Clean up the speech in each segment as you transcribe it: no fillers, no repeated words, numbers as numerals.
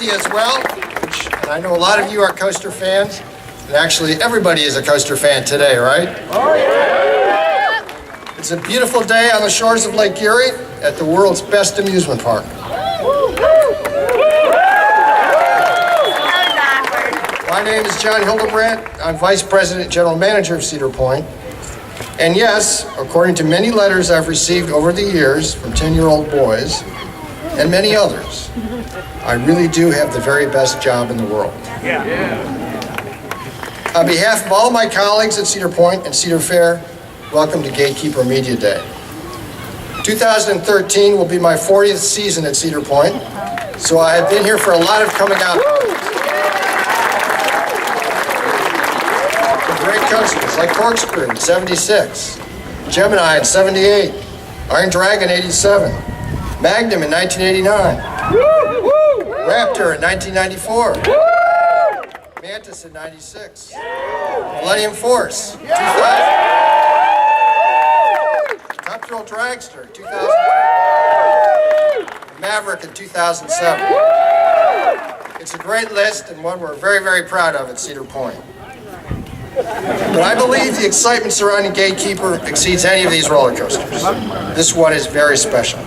media as well, and I know a lot of you are coaster fans, and actually everybody is a coaster fan today, right? Oh, yeah! It's a beautiful day on the shores of Lake Erie at the world's best amusement park. My name is John Hildebrandt. I'm Vice President, General Manager of Cedar Point. And yes, according to many letters I've received over the years from 10-year-old boys and many others, I really do have the very best job in the world. Yeah. On behalf of all my colleagues at Cedar Point and Cedar Fair, welcome to GateKeeper Media Day. 2013 will be my 40th season at Cedar Point, so I have been here for a lot of coming out. Great coasters like Corkscrew in 76, Gemini in 78, Iron Dragon 87, Magnum in 1989, Raptor in 1994, Mantis in 96, Millennium Force 2000, Top Thrill Dragster 2000, Maverick in 2007. It's a great list and one we're very, very proud of at Cedar Point. But I believe the excitement surrounding GateKeeper exceeds any of these roller coasters. This one is very special.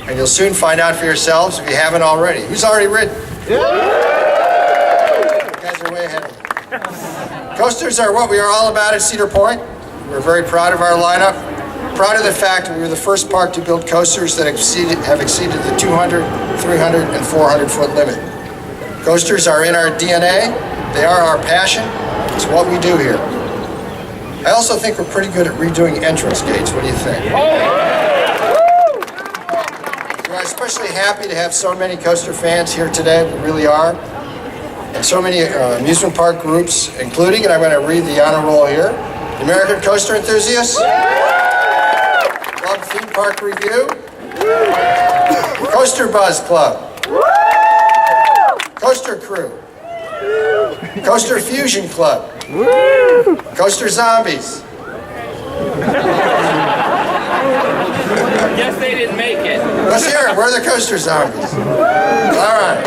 And you'll soon find out for yourselves if you haven't already. Who's already ridden? You guys are way ahead of me. Coasters are what we are all about at Cedar Point. We're very proud of our lineup. Proud of the fact that we were the first park to build coasters that have exceeded the 200, 300, and 400-foot limit. Coasters are in our DNA. They are our passion. It's what we do here. I also think we're pretty good at redoing entrance gates. What do you think? We're especially happy to have so many coaster fans here today. We really are. And so many amusement park groups, including, and I'm going to read the honor roll here, the American Coaster Enthusiasts, Club Theme Park Review, Coaster Buzz Club, Coaster Crew, Coaster Fusion Club, Coaster Zombies. Guess they didn't make it. Let's hear it. We're the Coaster Zombies. All right.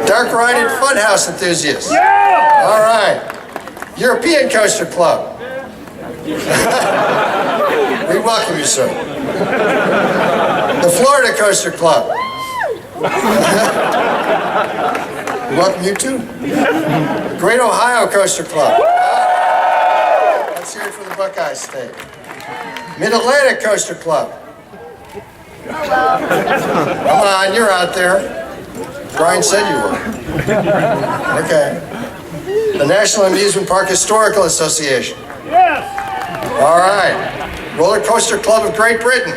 Dark Ride and Funhouse Enthusiasts. All right. European Coaster Club. We welcome you, sir. The Florida Coaster Club. We welcome you too. Great Ohio Coaster Club. Let's hear it for the Buckeye State. Mid-Atlantic Coaster Club. Come on, you're out there. Brian said you were. Okay. The National Amusement Park Historical Association. Yes. All right. Roller Coaster Club of Great Britain.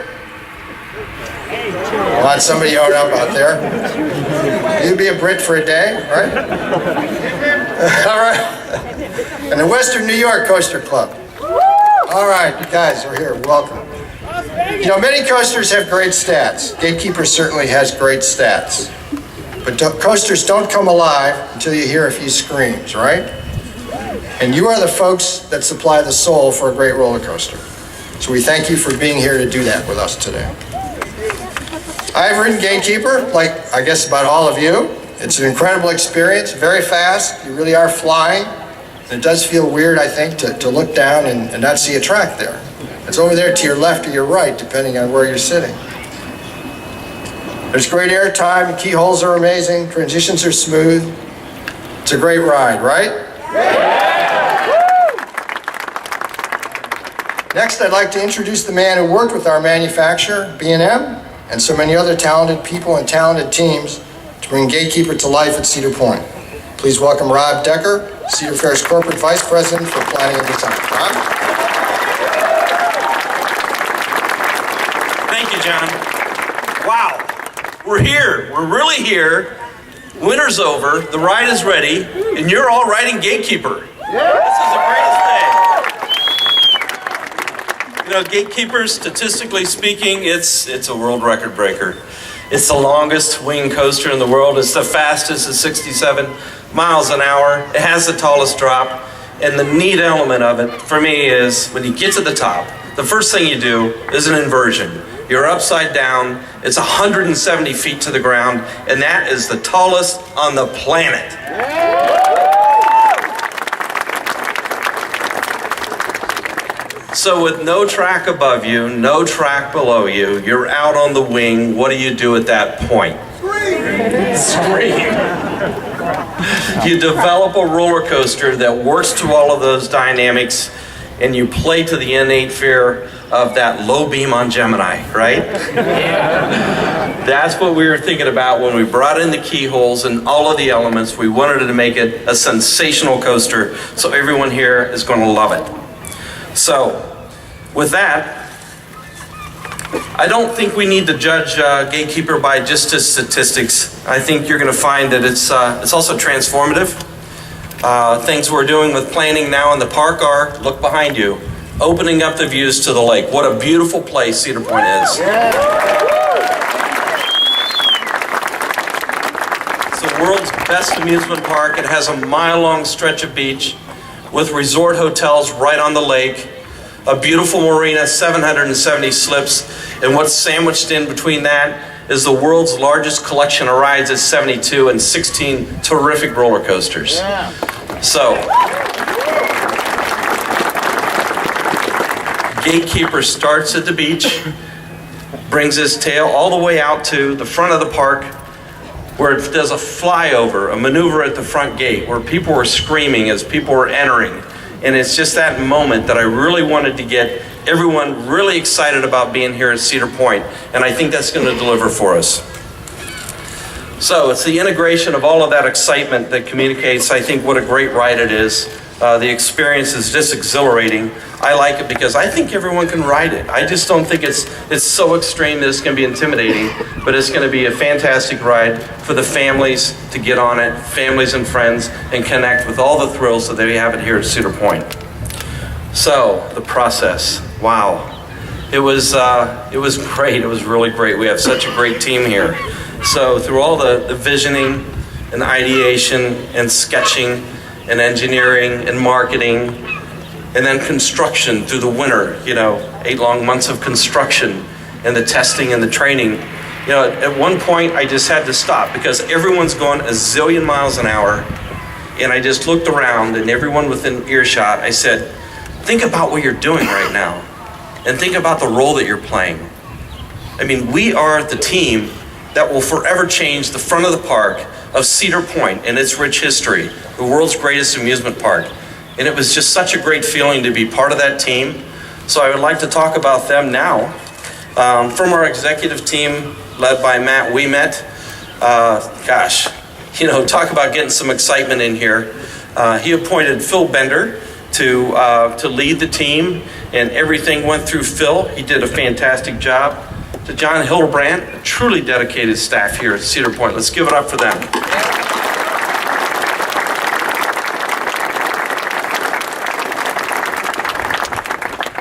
Want somebody out out there? You'd be a Brit for a day, right? All right. And the Western New York Coaster Club. All right, guys, we're here. Welcome. You know, many coasters have great stats. GateKeeper certainly has great stats. But coasters don't come alive until you hear a few screams, right? And you are the folks that supply the soul for a great roller coaster. So we thank you for being here to do that with us today. I've ridden GateKeeper, like I guess about all of you. It's an incredible experience, very fast. You really are flying. And it does feel weird, I think, to look down and not see a track there. It's over there to your left or your right, depending on where you're sitting. There's great air time, keyholes are amazing, transitions are smooth. It's a great ride, right? Next, I'd like to introduce the man who worked with our manufacturer, B&M, and so many other talented people and talented teams to bring GateKeeper to life at Cedar Point. Please welcome Rob Decker, Cedar Fair's Corporate Vice President for Planning and Design. Rob? Thank you, John. Wow. We're here. We're really here. Winter's over. The ride is ready. And you're all riding GateKeeper. This is the greatest day. You know, GateKeeper, statistically speaking, it's a world record breaker. It's the longest wing coaster in the world. It's the fastest at 67 miles an hour. It has the tallest drop. And the neat element of it, for me, is when you get to the top, the first thing you do is an inversion. You're upside down. It's 170 feet to the ground, and that is the tallest on the planet. So with no track above you, no track below you, you're out on the wing. What do you do at that point? Scream. You develop a roller coaster that works to all of those dynamics, and you play to the innate fear of that low beam on Gemini, right? That's what we were thinking about when we brought in the keyholes and all of the elements. We wanted to make it a sensational coaster, so everyone here is going to love it. So, with that, I don't think we need to judge GateKeeper by just its statistics. I think you're going to find that it's also transformative. Things we're doing with planning now in the park are, look behind you, opening up the views to the lake. What a beautiful place Cedar Point is. It's the world's best amusement park. It has a mile-long stretch of beach with resort hotels right on the lake, a beautiful marina, 770 slips, and what's sandwiched in between that is the world's largest collection of rides at 72 and 16 terrific roller coasters. So, GateKeeper starts at the beach, brings his tail all the way out to the front of the park, where it does a flyover, a maneuver at the front gate, where people were screaming as people were entering. And it's just that moment that I really wanted to get everyone really excited about being here at Cedar Point, and I think that's going to deliver for us. So it's the integration of all of that excitement that communicates, I think, what a great ride it is. The experience is just exhilarating. I like it because I think everyone can ride it. I just don't think it's so extreme that it's going to be intimidating, but it's going to be a fantastic ride for the families to get on it, families and friends, and connect with all the thrills that they have it here at Cedar Point. So, the process, wow. It was great. It was really great. We have such a great team here. So, through all the visioning and ideation and sketching and engineering and marketing, and then construction through the winter, 8 long months of construction and the testing and the training. At one point I just had to stop because everyone's going a zillion miles an hour, and I just looked around and everyone within earshot, I said, think about what you're doing right now and think about the role that you're playing. I mean, we are the team that will forever change the front of the park of Cedar Point and its rich history, the world's greatest amusement park. And it was just such a great feeling to be part of that team. So I would like to talk about them now. From our executive team, led by Matt Ouimet, talk about getting some excitement in here. He appointed Phil Bender to lead the team, and everything went through Phil. He did a fantastic job. To John Hildebrand, a truly dedicated staff here at Cedar Point. Let's give it up for them.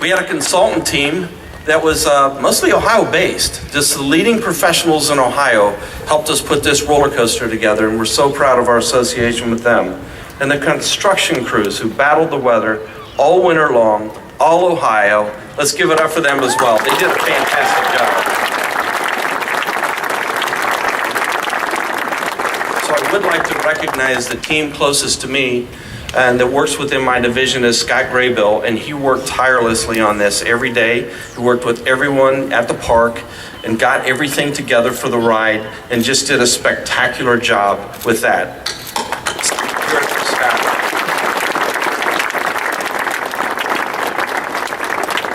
We had a consultant team that was mostly Ohio-based. Just the leading professionals in Ohio helped us put this roller coaster together, and we're so proud of our association with them. And the construction crews who battled the weather all winter long, all Ohio. Let's give it up for them as well. They did a fantastic job. So I would like to recognize the team closest to me and that works within my division is Scott Graybill, and he worked tirelessly on this every day. He worked with everyone at the park and got everything together for the ride and just did a spectacular job with that.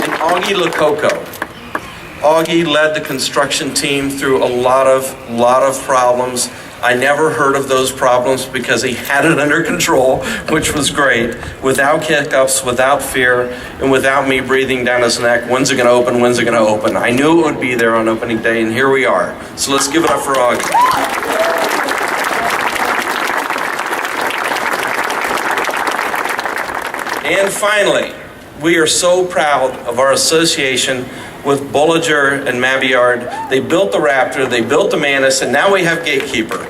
And Augie Lococo. Augie led the construction team through a lot of problems. I never heard of those problems because he had it under control, which was great, without hiccups, without fear, and without me breathing down his neck. When's it going to open? When's it going to open? I knew it would be there on opening day, and here we are. So let's give it up for Augie. And finally, we are so proud of our association with Bolliger and Mabillard. They built the Raptor, they built the Manus, and now we have GateKeeper.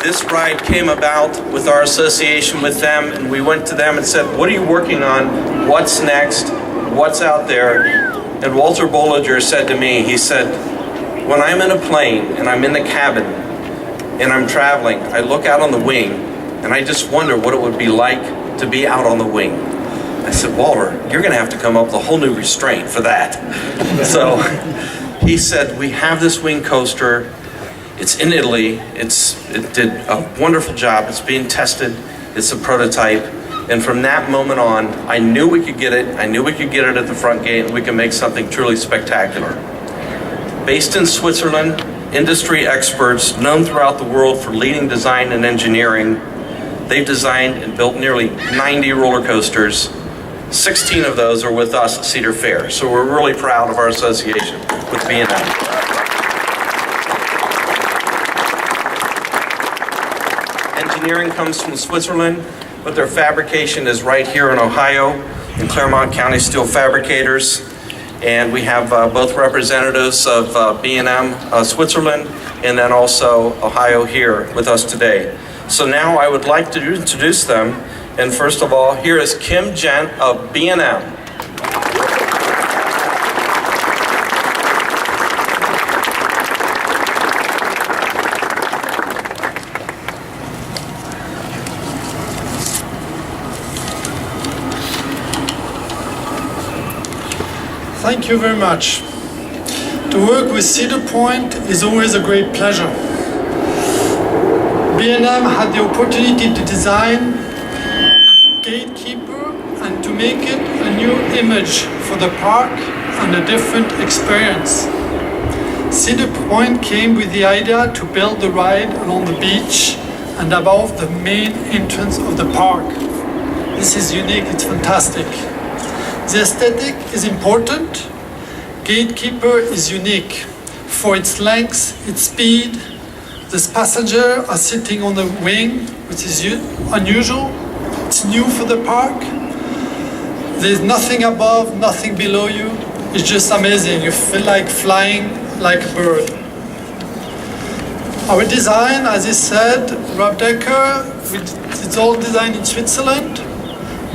This ride came about with our association with them, and we went to them and said, what are you working on? What's next? What's out there? And Walter Bollinger said to me, he said, when I'm in a plane and I'm in the cabin and I'm traveling, I look out on the wing and I just wonder what it would be like to be out on the wing. I said, Walter, you're going to have to come up with a whole new restraint for that. So he said, we have this wing coaster. It's in Italy. It did a wonderful job. It's being tested. It's a prototype. And from that moment on, I knew we could get it. I knew we could get it at the front gate, and we could make something truly spectacular. Based in Switzerland, industry experts known throughout the world for leading design and engineering, they've designed and built nearly 90 roller coasters. 16 of those are with us at Cedar Fair. So we're really proud of our association with B&M. Engineering comes from Switzerland, but their fabrication is right here in Ohio, in Claremont County Steel Fabricators. And we have both representatives of B&M Switzerland and then also Ohio here with us today. So now I would like to introduce them. And first of all, here is Kim Gent of B&M. Thank you very much. To work with Cedar Point is always a great pleasure. B&M had the opportunity to design GateKeeper and to make it a new image for the park and a different experience. Cedar Point came with the idea to build the ride along the beach and above the main entrance of the park. This is unique, it's fantastic. The aesthetic is important. GateKeeper is unique for its length, its speed. The passengers are sitting on the wing, which is unusual. It's new for the park. There's nothing above, nothing below you. It's just amazing. You feel like flying like a bird. Our design, as I said, Rob Decker, it's all designed in Switzerland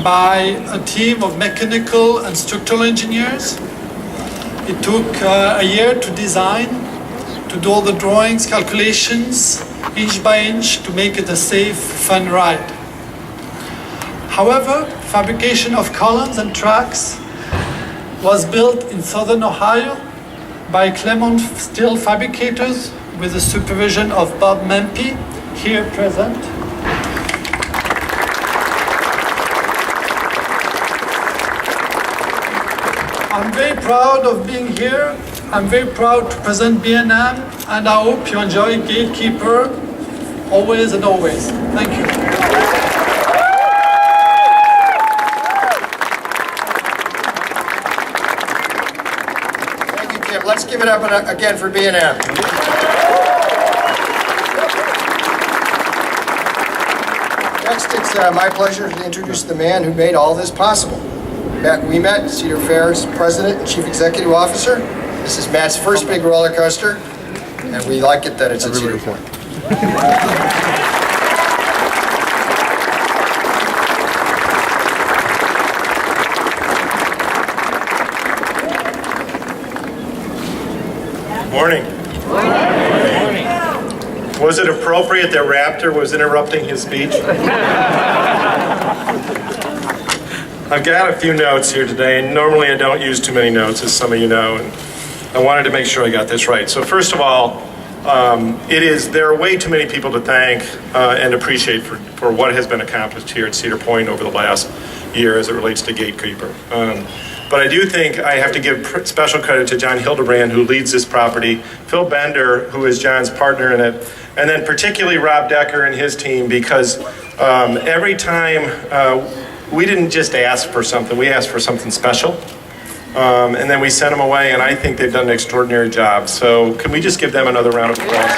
by a team of mechanical and structural engineers. It took a year to design, to do all the drawings, calculations, inch by inch, to make it a safe, fun ride. However, fabrication of columns and tracks was built in southern Ohio by Claremont Steel Fabricators with the supervision of Bob Mempey, here present. I'm very proud of being here. I'm very proud to present B&M, and I hope you enjoy GateKeeper always and always. Thank you. Thank you, Kim. Let's give it up again for B&M. Next, it's my pleasure to introduce the man who made all this possible. Matt Ouimet, Cedar Fair's President and Chief Executive Officer. This is Matt's first big roller coaster, and we like it that it's at Cedar Point. Morning. Was it appropriate that Raptor was interrupting his speech? I've got a few notes here today, and normally I don't use too many notes, as some of you know, and I wanted to make sure I got this right. So first of all, there are way too many people to thank and appreciate for what has been accomplished here at Cedar Point over the last year as it relates to GateKeeper. But I do think I have to give special credit to John Hildebrand, who leads this property, Phil Bender, who is John's partner in it, and then particularly Rob Decker and his team, because every time we didn't just ask for something, we asked for something special. And then we sent them away, and I think they've done an extraordinary job. So can we just give them another round of applause?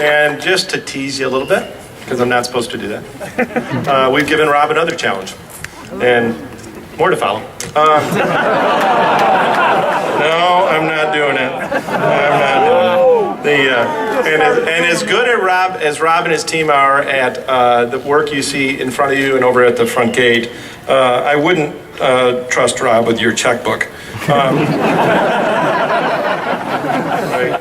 And just to tease you a little bit, because I'm not supposed to do that, we've given Rob another challenge, and more to follow. No, I'm not doing it. I'm not doing it. And as good as Rob and his team are at the work you see in front of you and over at the front gate, I wouldn't trust Rob with your checkbook. Right.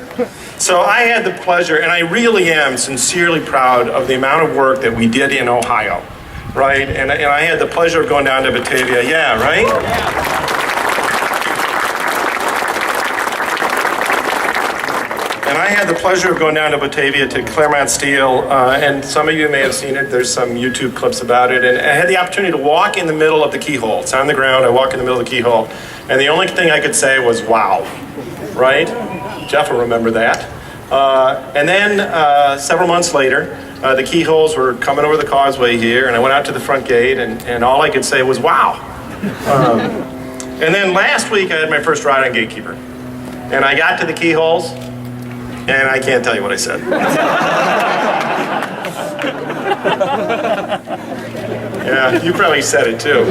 So I had the pleasure, and I really am sincerely proud of the amount of work that we did in Ohio, right? And I had the pleasure of going down to Batavia, yeah, right? And I had the pleasure of going down to Batavia to Claremont Steel, and some of you may have seen it. There's some YouTube clips about it. And I had the opportunity to walk in the middle of the keyhole. It's on the ground. I walk in the middle of the keyhole. And the only thing I could say was, wow, right? Jeff will remember that. And then several months later, the keyholes were coming over the causeway here, and I went out to the front gate, and all I could say was, wow. And then last week, I had my first ride on GateKeeper. And I got to the keyholes, and I can't tell you what I said. Yeah, you probably said it too.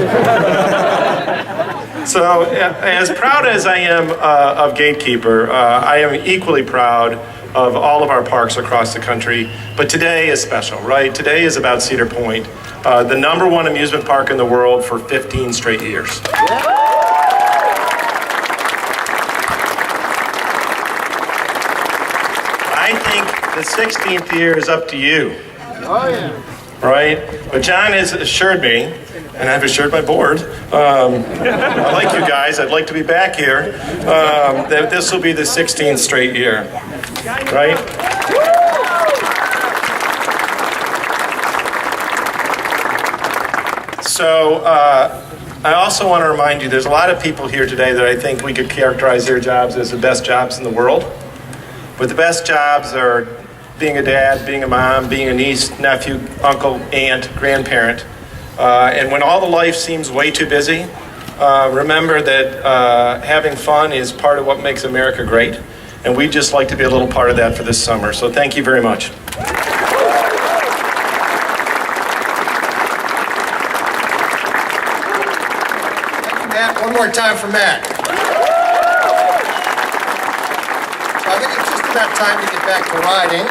So, as proud as I am of GateKeeper, I am equally proud of all of our parks across the country. But today is special, right? Today is about Cedar Point, the #1 amusement park in the world for 15 straight years. I think the 16th year is up to you. Oh, yeah. Right? But John has assured me, and I've assured my board, I like you guys, I'd like to be back here, that this will be the 16th straight year. Right? So, I also want to remind you, there's a lot of people here today that I think we could characterize their jobs as the best jobs in the world. But the best jobs are being a dad, being a mom, being a niece, nephew, uncle, aunt, grandparent. And when all the life seems way too busy, remember that having fun is part of what makes America great. And we'd just like to be a little part of that for this summer. So thank you very much. Thank you, Matt. One more time for Matt. So I think it's just about time to get back to riding.